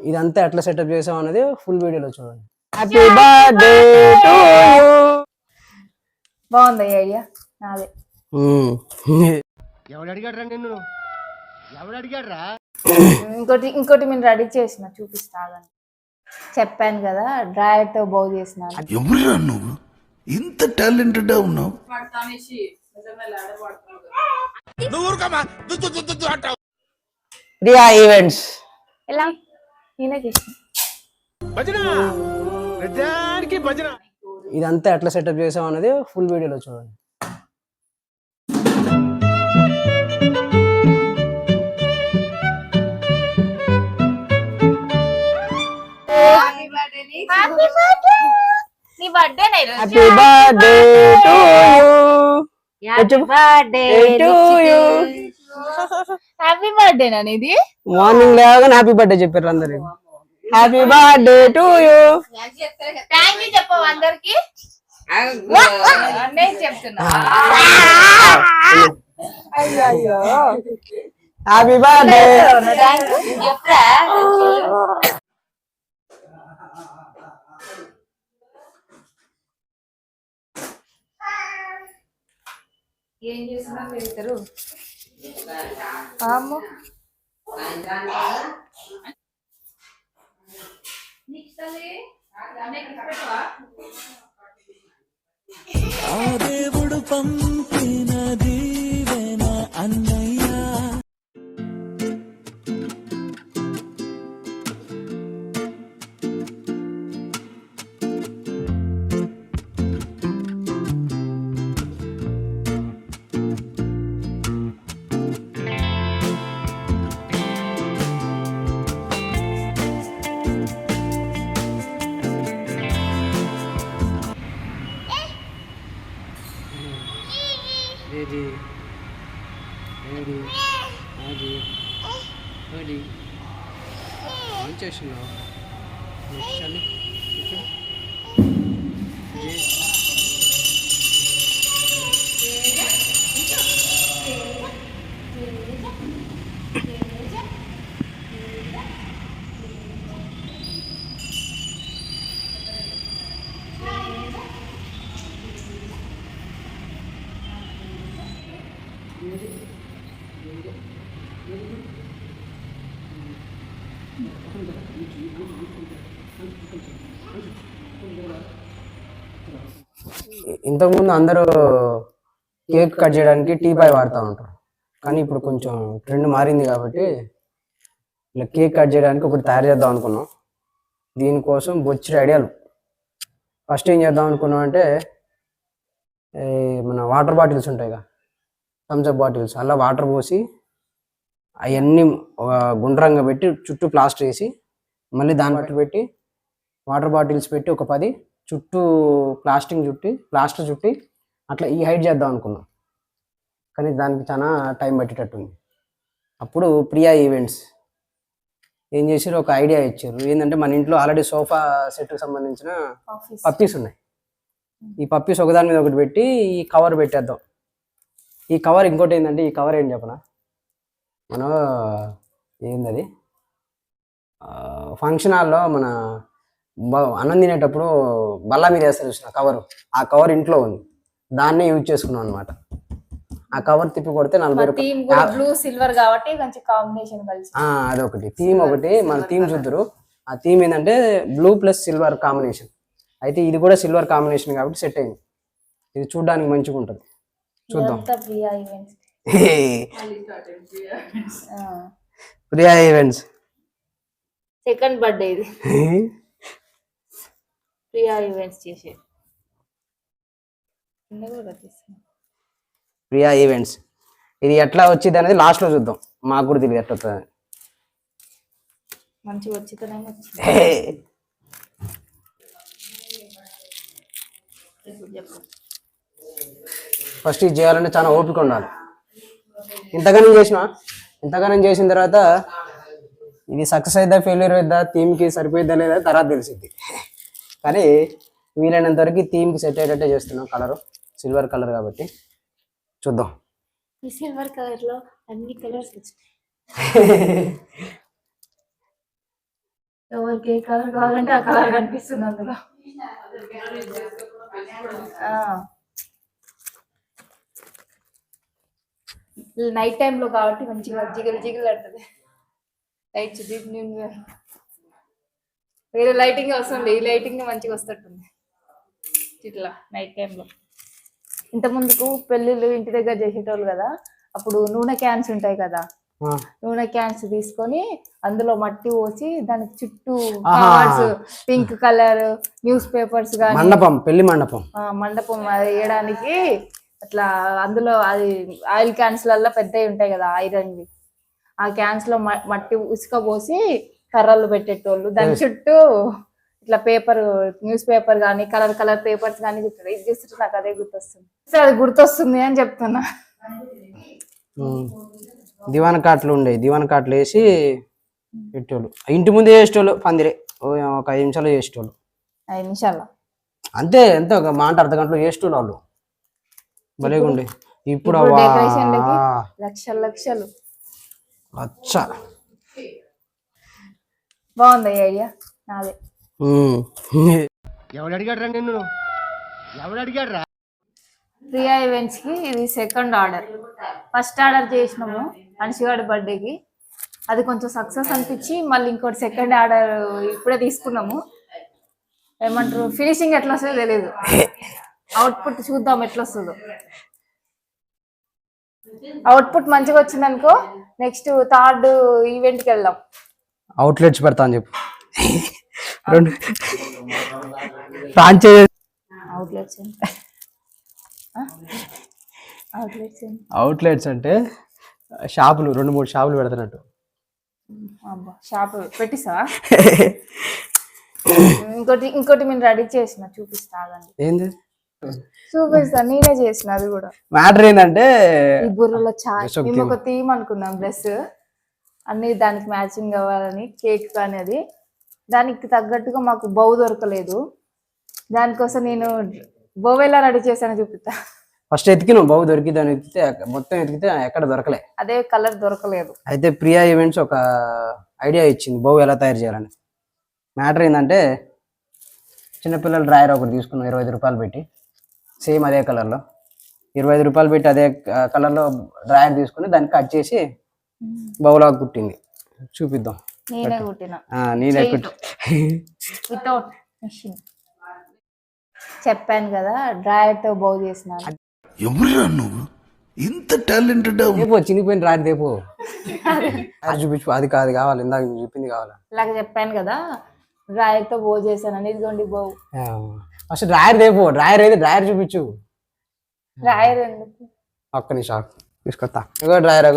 ఇదంతా ఎట్లా సెటప్ చేసాం అనేది ఫుల్ వీడియోలో చూడండి. Happy birthday to you. బాగుంది ఐడియా నాదే. ఎవడు అడిగాడ్రా నిన్ను? ఎవడు అడిగాడ్రా? ఇంకోటి నేను రెడీ చేసిన చూపిస్తాను. చెప్పాను కదా డ్రాయర్ తో బాగు చేసిన. ఎవరురా నువ్వు ఇంత టాలెంటెడ్ ఉన్నావు? ప్రియా ఈవెంట్స్ ఎలా నేనే చేసిన. ఇదంతా ఎట్లా సెటప్ చేసాం అనేది ఫుల్ వీడియోలో చూడండి. నీ birthday happy birthday to you. Happy birthday అనేది మార్నింగ్ లేవగానే హ్యాపీ బర్త్డే చెప్పారు అందరు. Happy birthday to you. Thank you చెప్పవు అందరికి. నేను చెప్తున్నా హ్యాపీ బర్త్డే. ఏం చేసినా వెళ్తారు. ఆ దేవుడు పంపిన దీవెన అన్నయ్య. ఇంతకుముందు అందరూ కేక్ కట్ చేయడానికి టీపాయ్ వాడుతూ ఉంటారు, కానీ ఇప్పుడు కొంచెం ట్రెండ్ మారింది కాబట్టి ఇలా కేక్ కట్ చేయడానికి ఒకటి తయారు చేద్దాం అనుకున్నాం. దీనికోసం బొచ్చిన ఐడియాలు. ఫస్ట్ ఏం చేద్దాం అనుకున్నాం అంటే మన వాటర్ బాటిల్స్ ఉంటాయి కదా, థమ్స్అప్ బాటిల్స్, అలా వాటర్ పోసి అవన్నీ గుండ్రంగా పెట్టి చుట్టూ ప్లాస్టర్ వేసి మళ్ళీ దాన్ని బట్టి పెట్టి వాటర్ బాటిల్స్ పెట్టి ఒక 10 చుట్టూ ప్లాస్టర్ చుట్టి అట్లా ఈ హైట్ చేద్దాం అనుకున్నాం. కానీ దానికి చాలా టైం పట్టేటట్టుంది. అప్పుడు ప్రియా ఈవెంట్స్ ఏం చేసారు, ఒక ఐడియా ఇచ్చారు. ఏంటంటే మన ఇంట్లో ఆల్రెడీ సోఫా సెట్కి సంబంధించిన పప్పీస్ ఉన్నాయి. ఈ పప్పీస్ ఒకదాని మీద ఒకటి పెట్టి ఈ కవర్ పెట్టేద్దాం. ఈ కవర్ ఇంకోటి ఏంటంటే, ఈ కవర్ ఏం చెప్పనా, మనం ఏందది ఫంక్షన్ హాల్లో మన అన్నం తినేటప్పుడు బల్ల మీద వేస్తారు చూసిన కవరు, ఆ కవర్ ఇంట్లో ఉంది, దాన్నే యూజ్ చేసుకున్నాం అనమాట. ఆ కవర్ తిప్పి కొడితే 40 రూపాయలు. బ్లూ సిల్వర్ కాబట్టి కొంచెం కాంబినేషన్ కలిసి అదొకటి థీమ్. ఒకటి మన థీమ్ చూద్దరు. ఆ థీమ్ ఏంటంటే బ్లూ ప్లస్ సిల్వర్ కాంబినేషన్. అయితే ఇది కూడా సిల్వర్ కాంబినేషన్ కాబట్టి సెట్ అయింది. ఇది చూడడానికి మంచిగా ఉంటుంది. చూద్దాం. ప్రియా ఈవెంట్స్ సెకండ్ బర్త్డే ఇది. ప్రియా ఈవెంట్స్ చేసే ప్రియా ఈవెంట్స్ ఇది ఎట్లా వచ్చింది అనేది లాస్ట్ లో చూద్దాం. మాకు కూడా తెలియదు ఎట్లా వస్తుంది. మంచిగా వచ్చింది. ఫస్ట్ ఇది చేయాలంటే చాలా ఓపిక ఉండాలి. ఇంతగానం చేసిన తర్వాత ఇది సక్సెస్ అయిద్దా ఫెయిల్యూర్ అయిద్దా, థీమ్కి సరిపోయిద్దా లేదా తర్వాత తెలిసింది. కానీ వీలైనంత వరకు థీమ్కి సెట్ అయ్యేటట్టే చేస్తున్నాం. కలరు సిల్వర్ కలర్ కాబట్టి చూద్దాం. ఈ సిల్వర్ కలర్ లో అన్ని కలర్స్ వచ్చినాయి. ఎవరికి ఏ కలర్ కావాలంటే ఆ కలర్ కనిపిస్తుంది అందులో. నైట్ టైంలో కాబట్టి మంచిగా జిగిల్ జిగిల్ అంటది. లైట్స్ వేరే లైటింగ్ వస్తుంది, ఈ లైటింగ్ మంచిగా వస్తుంటుంది ఇట్లా నైట్ టైంలో. ఇంత ముందుకు పెళ్ళిళ్ళు ఇంటి దగ్గర చేసేటోళ్ళు కదా, అప్పుడు నూనె క్యాన్స్ ఉంటాయి కదా, నూనె క్యాన్స్ తీసుకొని అందులో మట్టి పోసి దానికి చుట్టూ flowers, pink colour news papers కానీ మండపం, పెళ్లి మండపం మండపం అది వేయడానికి అట్లా అందులో అది ఆయిల్ క్యాన్స్ లలో పెద్దవి ఉంటాయి కదా ఐరన్వి, ఆ క్యాన్స్ లో మట్టి ఉసుక పోసి కర్రలు పెట్టేటోళ్ళు. దాని చుట్టూ ఇట్లా పేపర్, న్యూస్ పేపర్ కానీ కలర్ కలర్ పేపర్స్ కానీ చుట్టాడు. ఇది చూస్తుంటే నాకు అదే గుర్తొస్తుంది, అది గుర్తొస్తుంది అని చెప్తున్నా. దివాన కాట్లు ఉండే, దివాన కాట్లు వేసి పెట్టేవాళ్ళు. ఇంటి ముందే చేసేటోళ్ళు పందిరే, ఒక 5 నిమిషాలు చేసేటోళ్ళు. 5 నిమిషాలు అంతే, ఎంత ఒక మాట అర్ధ గంటలో చేసేటోళ్ళు వాళ్ళు. భలేగుండే. ఇప్పుడు డెకరేషన్ లక్షలు లక్షలు. అచ్చా బాగుంది ఐడియా నాదే. ఎవడు అడిగాడు రా నిన్ను, ఎవడు అడిగాడు రా? ప్రియా ఈవెంట్స్ కి ఇది సెకండ్ ఆర్డర్. ఫస్ట్ ఆర్డర్ చేసినాము అన్షిగాడి బర్త్డేకి, అది కొంచెం సక్సెస్ అనిపించి మళ్ళీ ఇంకోటి సెకండ్ ఆర్డర్ ఇప్పుడే తీసుకున్నాము. ఏమంటారు ఫినిషింగ్ ఎట్లా వస్తుందో తెలియదు, అవుట్పుట్ చూద్దాం ఎట్లా వస్తుందో. అవుట్పుట్ మంచిగా వచ్చింది అనుకో నెక్స్ట్ థర్డ్ ఈవెంట్కి వెళ్దాం. అవుట్లెట్స్ పెడతా అని చెప్పు. రెండు ఫ్రాంచైజ్ అవుట్లెట్స్ అవుట్లెట్స్ అంటే షాపులు, 2-3 షాపులు పెడుతున్నట్టు. షాప్ పెట్టిస్తావా? ఇంకోటి మేము రెడీ చేసిన చూపిస్తా. ఏంది చూపిస్తా, నేనే చేసిన. అది కూడా మ్యాటర్ ఏంటంటే ఈ బుర్రలో చాయ్ మేము ఒక థీమ్ అనుకున్నాం, డ్రెస్ అన్ని దానికి మ్యాచింగ్ అవ్వాలని, కేక్ కానీ అది దానికి తగ్గట్టుగా మాకు బౌ దొరకలేదు. దానికోసం నేను బౌ ఎలా రెడీ చేశాను చూపిస్తా. ఫస్ట్ ఎతికినాం బౌ దొరికిద్దని, ఎత్తితే మొత్తం ఎతికితే ఎక్కడ దొరకలే, అదే కలర్ దొరకలేదు. అయితే ప్రియా ఈవెంట్స్ ఒక ఐడియా ఇచ్చింది బౌ ఎలా తయారు చేయాలని. మ్యాటర్ ఏంటంటే చిన్నపిల్లల డ్రాయర్ ఒకటి తీసుకున్నాం 25 రూపాయలు పెట్టి, సేమ్ అదే కలర్లో 25 రూపాయలు పెట్టి అదే కలర్లో డ్రాయర్ తీసుకుని దాన్ని కట్ చేసి బౌలాగా కుట్టింది. చూపిద్దాం. నేనే కుట్టిన, నేనే కుట్టి వితౌట్ మిషన్. చెప్పాను కదా డ్రాయర్ తో బౌ చేసినాను. ఎవరురా నువ్వు ఇంత టాలెంటెడ్? రేపు చినిగిపోయిన డ్రాయర్ రేపు అది చూపించు. అది కాదు కావాలి, ఇందాక చెప్పింది కావాలా. ఇలాగ చెప్పాను కదా డ్రాయర్ తో బౌ చేశాను అని. ఇదిగోండి బౌ. ఫస్ట్ డ్రాయర్ రేపు, డ్రాయర్ ఏది డ్రాయర్ చూపించు. డ్రాయర్ ఎందుకు? ఒక్క నిమిషం తీసుకొస్తా. ఇంకో డ్రాయర్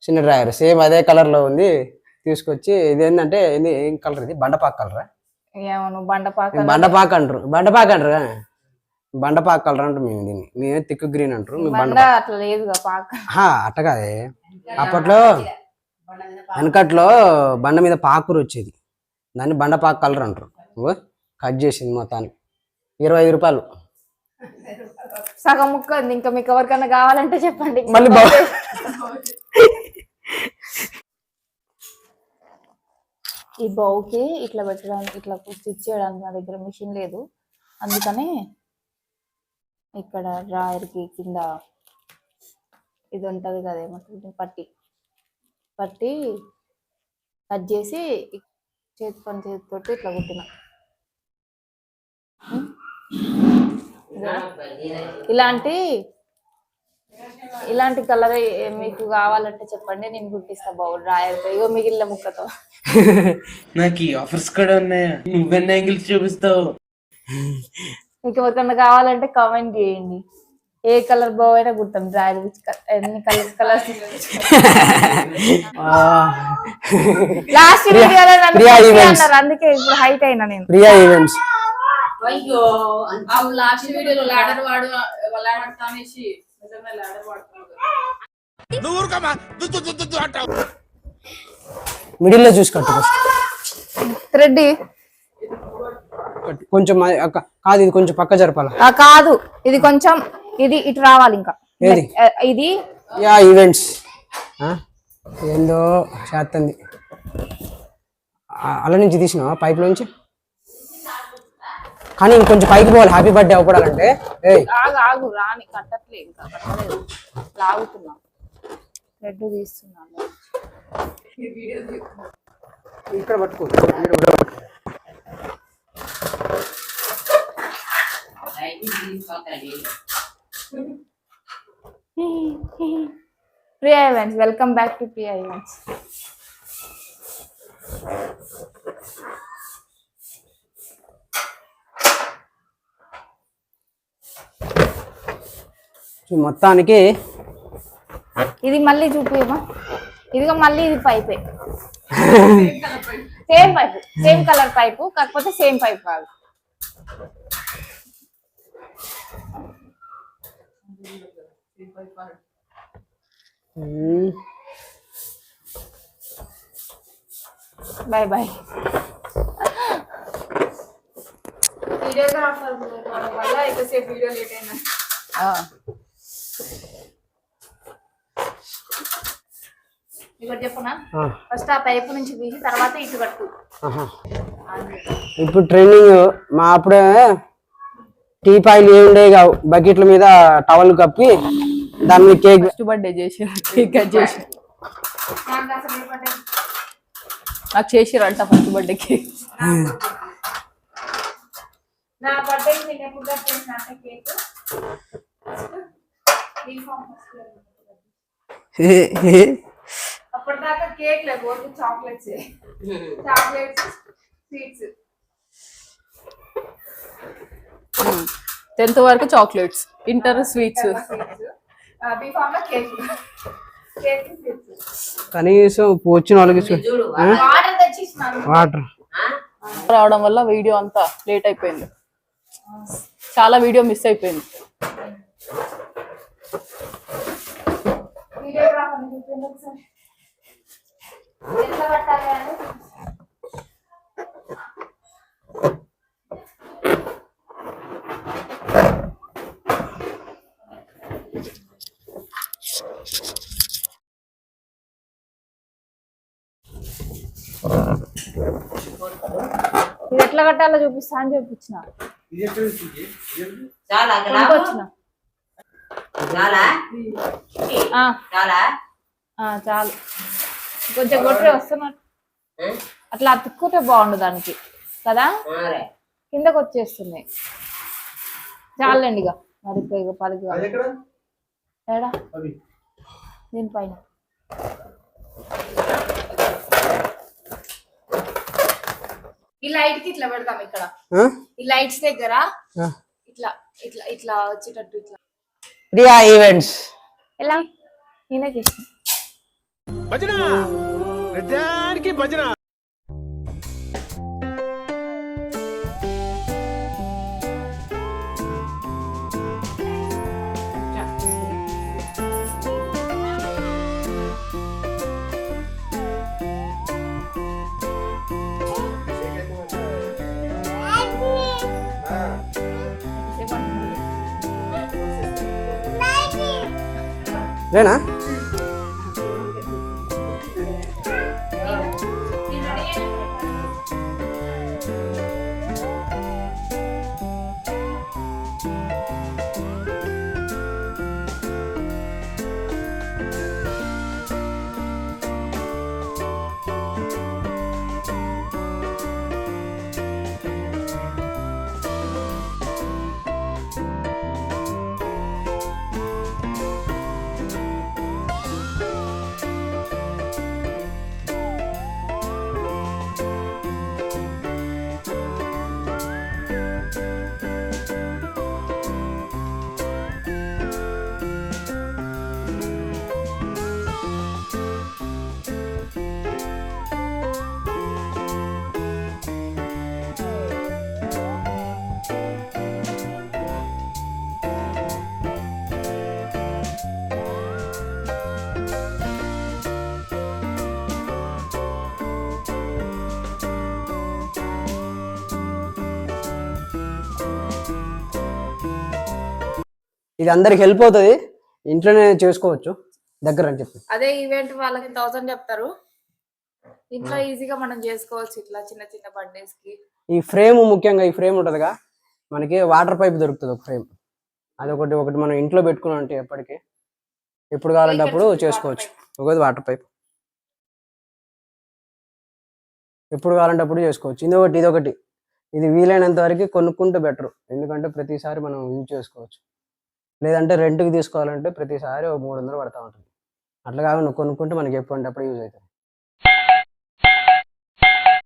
చిన్న డ్రాయర్ సేమ్ అదే కలర్ లో ఉంది, తీసుకొచ్చి ఇది ఏంటంటే ఏం కలర్ ఇది? బండపాక్ కలరా? ఏమో బండపాక బండపాక్ అంటారు, బండపాక్ అంటారు, బండపాక్ కలర్ అంటారు మేము దీన్ని. మేమే తిక్కు గ్రీన్ అంటారు. అట్లా లేదుగా పాక. అట్ట కాదే, అప్పట్లో వెనకట్లో బండ మీద పాకురు వచ్చేది, దాన్ని బండపాక్ కలర్ అంటారు. కట్ చేసింది మొత్తానికి 25 రూపాయలు. సగం ముక్క. ఇంకా మీకు ఎవరికైనా కావాలంటే చెప్పండి. మళ్ళీ ఈ బౌకి ఇట్లా పెట్టడానికి, ఇట్లా స్టిచ్ చేయడానికి నా దగ్గర మిషన్ లేదు, అందుకని ఇక్కడ డ్రాయర్కి కింద ఇది ఉంటుంది కదా, ఏమంటుంది పట్టి కట్ చేసి చేతితోటి ఇట్లా కుట్టిన. ఇలాంటి కలర్ మీకు కావాలంటే చెప్పండి, నేను గుర్తిస్తా బౌ డ్రాయర్తో. ఇగో మిగిలిన ముక్కతో. నాకు ఈ ఆఫర్స్ కూడా ఉన్నాయా? నువ్వెన్ని యాంగిల్స్ చూపిస్తావు? మీకు ఎవరికన్నా కావాలంటే కామెంట్ చేయండి. ఏ కలర్ బౌ అయినా కుడతాం. డ్రాయర్ ఎన్ని కలర్స్ లాస్ట్ వీడియోలో అన్నారు, అందుకే ఇప్పుడు హైట్ అయినా నేను. ప్రియా ఈవెంట్స్ అయ్యో లాస్ట్ వీడియోలో లాడర్ వాడు అనేసి నిజంగా లాడర్ వాడుతున్నాడు. మిడిల్ లో చూసి కట్టు. థ్రెడ్ కొంచెం కాదు, ఇది కొంచెం పక్క జరపాల. కాదు, ఇది కొంచెం ఇది ఇటు రావాలి. ఇంకా ఇది యా ఈవెంట్స్ ఏందో చేస్తుంది. అలా నుంచి తీసినావా పైప్ నుంచి? కానీ ఇంకొంచెం పైకి పోవాలి హ్యాపీ బర్త్డే అవ్వడాలంటే. ఏయ్ ఆగు ఆగు రాని కట్టట్లే ఇంకా కట్టలేదు లాగుతున్నా రెడ్ తీస్తున్నాను. ఇక్కడ పట్టుకో. Priya events, welcome back to Priya events. మొత్తానికి ఇది మళ్ళీ చూపియమా, ఇదిగో మళ్ళీ ఇది పైపే same pipe, same colour pipe, కాకపోతే సేమ్ పైప్ కాదు. Bye bye. వీడియోగ్రాఫర్ వల్ల ఎక్కువసేపు వీడియో లేట్ అయినా. ఇక్కడ చెప్పనా, ఫస్ట్ ఆ పైపు నుంచి తీసి తర్వాత ఇటు కట్టు. ఇప్పుడు ట్రెండింగ్. మా అప్పుడే టీ పాయిలు ఏముండే బకెట్ల మీద టవల్ కప్పి దాని మీద కేక్ ఫస్ట్ బర్త్డే చేసి కేక్ కట్ చేసి నాకు చేసిరంట ఫస్ట్ బర్త్డే కేక్. నా బర్త్డే నేను ఎప్పుడు కట్ చేసిన కేక్ అప్పటిదాకా కేక్ లేదు, only chocolates. Chocolates, sweets. 10th వరకు చాక్లెట్స్, ఇంటర్ స్వీట్స్. బీఫామ్ లో కేక్, కేక్ స్వీట్స్. కనీసం వచ్చిన వాళ్ళకి వాటర్ తెచ్చిస్తున్నారు. వాటర్ రావడం వల్ల వీడియో అంతా లేట్ అయిపోయింది, చాలా వీడియో మిస్ అయిపోయింది. వీడియోగ్రాఫర్ చూపించండి ఒకసారి ఎట్లా పట్టాలి అని. ఇది ఎట్లా కట్టాలో చూపిస్తా అని చూపించిన. చాలు, కొంచెం కొట్టే వస్తున్నట్టు అట్లా అతుక్కుంటే బాగుండు దానికి కదా, కిందకు వచ్చేస్తుంది. చాలండి ఇక మరి ఇక పలికి ఏడా దీనిపైన ఈ లైట్ కి ఇట్లా పెడతాం ఇక్కడ, ఈ లైట్స్ దగ్గర ఇట్లా ఇట్లా ఇట్లా వచ్చేటట్టు ఇట్లా. ప్రియా ఈవెంట్స్ ఎలా నేనే చేసిన లేనా? ఇది అందరికి హెల్ప్ అవుతుంది, ఇంట్లోనే చేసుకోవచ్చు దగ్గర అని చెప్పి. అదే ఈవెంట్ వాళ్ళకి 1000 చెప్తారు, ఇంట్లో ఈజీగా మనం చేసుకోవచ్చు ఇట్లా చిన్న చిన్న బర్త్డేస్ కి. ఈ ఫ్రేమ్ ముఖ్యంగా ఈ ఫ్రేమ్ ఉంటుందిగా, మనకి వాటర్ పైప్ దొరుకుతుంది ఒక ఫ్రేమ్. అదొకటి ఒకటి మనం ఇంట్లో పెట్టుకున్నాం అంటే ఎప్పటికీ ఎప్పుడు కావాలంటే అప్పుడు చేసుకోవచ్చు. ఒకటి వాటర్ పైప్ ఎప్పుడు కావాలంటే అప్పుడు చేసుకోవచ్చు. ఇదొకటి ఇది వీలైనంత వరకు కొనుక్కుంటే బెటర్, ఎందుకంటే ప్రతిసారి మనం యూజ్ చేసుకోవచ్చు. లేదంటే రెంట్కి తీసుకోవాలంటే ప్రతిసారి 300 పడతా ఉంటుంది. అట్లా కాకుండా కొనుక్కుంటే మనకి ఎప్పుడు అంటే అప్పుడు యూజ్ అవుతుంది.